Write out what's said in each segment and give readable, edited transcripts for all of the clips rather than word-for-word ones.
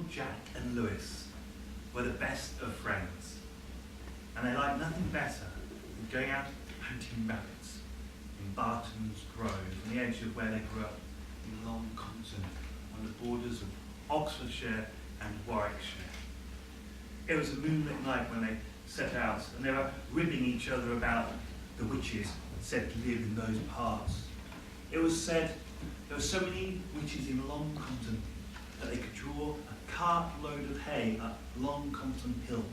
Jack and Lewis were the best of friends, and they liked nothing better than going out hunting rabbits in Barton's Grove, on the edge of where they grew up in Long Compton, on the borders of Oxfordshire and Warwickshire. It was a moonlit night when they set out, and they were ribbing each other about the witches said to live in those parts. It was said there were so many witches in Long Compton that they could draw a cartload of hay up Long Compton Hill.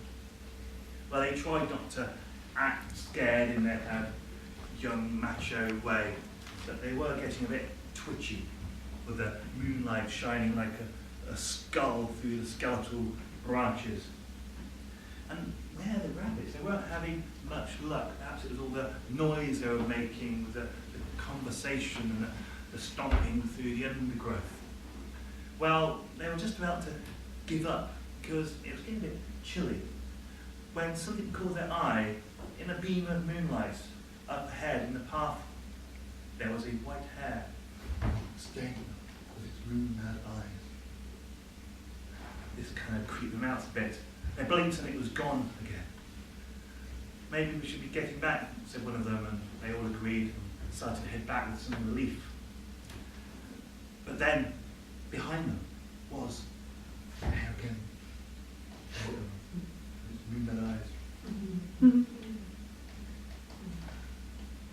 Well, they tried not to act scared in their young macho way, but they were getting a bit twitchy with the moonlight shining like a skull through the skeletal branches. And where the rabbits? They weren't having much luck. Perhaps it was all the noise they were making, with the conversation and the stomping through the undergrowth. Well, they were just about to give up because it was getting a bit chilly when something caught their eye in a beam of moonlight up ahead in the path. There was a white hare staring with its moon-mad eyes. This kind of creeped them out a bit. They blinked and it was gone again. Maybe we should be getting back, said one of them, and they all agreed and started to head back with some relief. But then, behind them was the hare again. Its moon-mad eyes.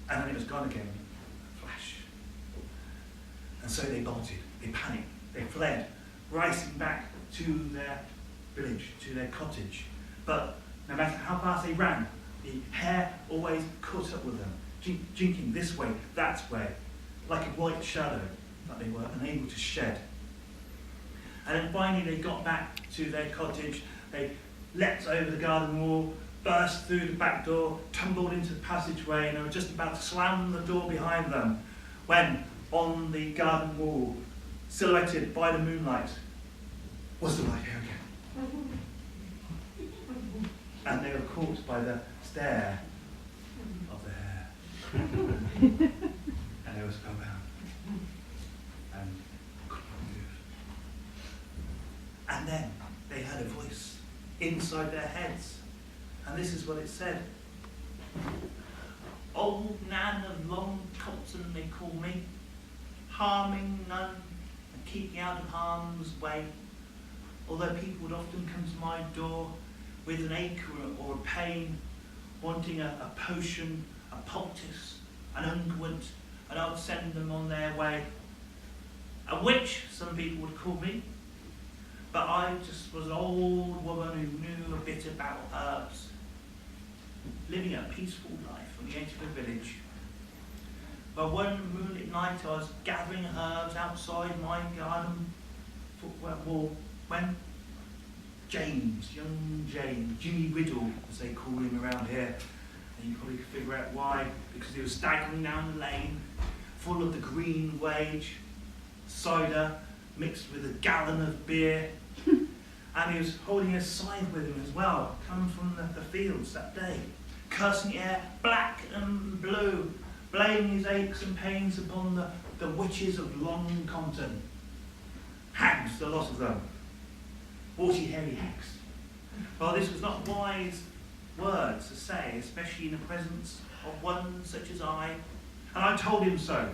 And then it was gone again. Flash. And so they bolted, they panicked, they fled, racing back to their village, to their cottage. But no matter how fast they ran, the hare always caught up with them, jinking this way, that way, like a white shadow that they were unable to shed. And then finally they got back to their cottage. They leapt over the garden wall, burst through the back door, tumbled into the passageway, and they were just about to slam the door behind them when, on the garden wall, silhouetted by the moonlight, was the white hare again. And they were caught by the stare of the hare. And they were spellbound and could not move. And then they heard a voice inside their heads. And this is what it said. Old Nan of Long Compton, they call me, harming none and keeping out of harm's way. Although people would often come to my door with an ache or a pain, wanting a potion, a poultice, an unguent, and I would send them on their way. A witch, some people would call me, but I just was an old woman who knew a bit about herbs, living a peaceful life on the edge of a village. But one moonlit night I was gathering herbs outside my garden wall when James, young James, Jimmy Riddle, as they call him around here, and you probably could figure out why, because he was staggering down the lane, full of the green wage, cider mixed with a gallon of beer, and he was holding a scythe with him as well, coming from the fields that day, cursing the air black and blue, blaming his aches and pains upon the witches of Long Compton. Hags, the lot of them. 40 hairy hags. Well, this was not wise words to say, especially in the presence of one such as I. And I told him so.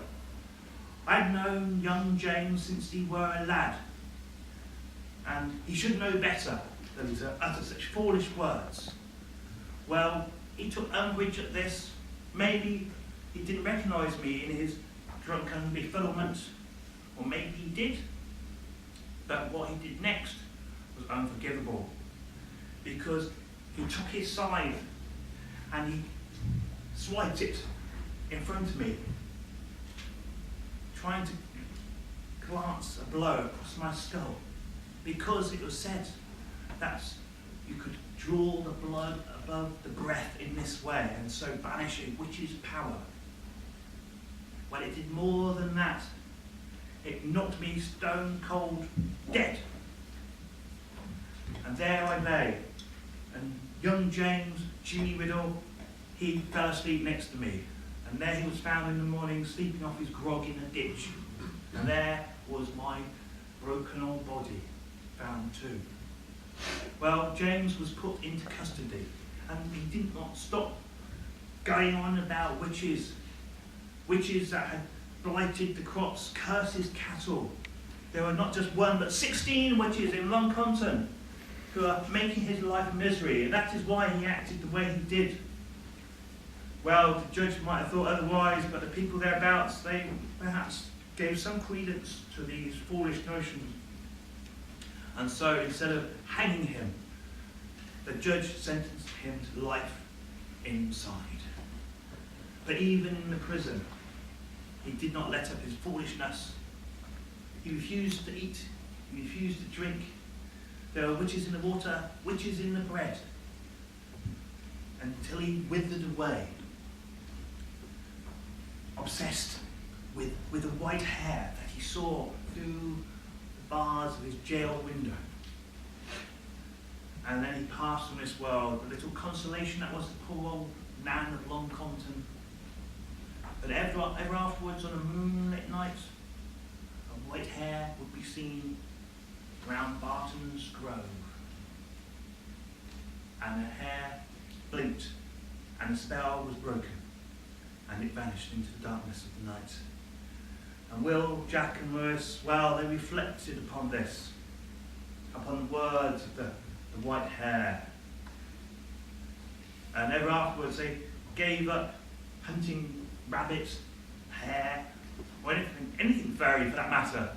I'd known young James since he were a lad, and he should know better than to utter such foolish words. Well, he took umbrage at this. Maybe he didn't recognise me in his drunken befuddlement, or maybe he did. But what he did next was unforgivable, because he took his scythe and he swiped it in front of me, trying to glance a blow across my skull, because it was said that you could draw the blood above the breath in this way and so banish a witch's power. Well, it did more than that. It knocked me stone cold dead. And there I lay, and young James, Jimmy Riddle, he fell asleep next to me, and there he was found in the morning sleeping off his grog in a ditch, and there was my broken old body, found too. Well, James was put into custody, and he did not stop going on about witches that had blighted the crops, cursed his cattle. There were not just one, but 16 witches in Long Compton who are making his life a misery, and that is why he acted the way he did. Well, the judge might have thought otherwise, but the people thereabouts, they perhaps gave some credence to these foolish notions. And so instead of hanging him, the judge sentenced him to life inside. But even in the prison, he did not let up his foolishness. He refused to eat, he refused to drink. There were witches in the water, witches in the bread, until he withered away, obsessed with the white hair that he saw through the bars of his jail window. And then he passed from this world. The little consolation that was the poor old Nan of Long Compton. But ever afterwards, on a moonlit night, a white hair would be seen round Barton's Grove. And the hair blinked, and the spell was broken, and it vanished into the darkness of the night. And Will, Jack and Lewis, well, they reflected upon this, upon the words of the white hair. And ever afterwards they gave up hunting rabbits, hare, or anything fairy for that matter,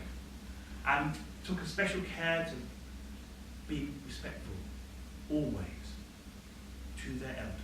and took a special care to be respectful, always, to their elders.